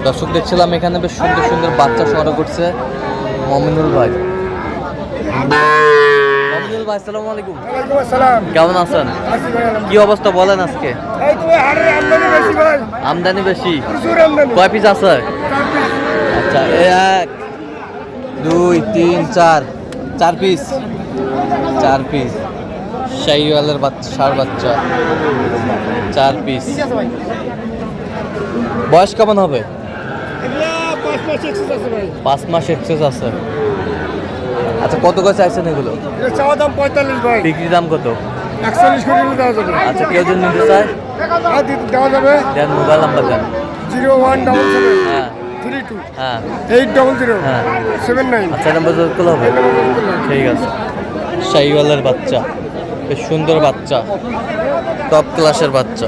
দর্শক দেখছিলাম এখানে বেশ সুন্দর সুন্দর বাচ্চা সংগ্রহ করছে মমিনুল ভাই। মমিনুল ভাই আসসালামু আলাইকুম। কেমন আছেন? কি অবস্থা বলেন আজকে? আমদানি বেশি, কয় পিস আছে? আচ্ছা, 1 2 3 4 4 পিস, 4 পিস শাহিওয়ালের বাচ্চা, ষাঁড় বাচ্চা 4 পিস। বয়স কেমন হবে? 5 মাস এক্সেস আছে। আচ্ছা, কত করে চাইছেন এগুলো? চাওয়া দাম 45 ভাই, বিক্রি দাম কত? 41 করে দেওয়া যাবে। আচ্ছা, কেউ যদি নিতে চায় দেওয়া যাবে। দেন, মোবাইল নাম্বার দেন। 0177 হ্যাঁ 32 হ্যাঁ 800 হ্যাঁ 79। আচ্ছা, নাম্বার যোগ করলে হবে। ঠিক আছে। শাহিওয়ালের বাচ্চা, বেশ সুন্দর বাচ্চা, টপ ক্লাসের বাচ্চা।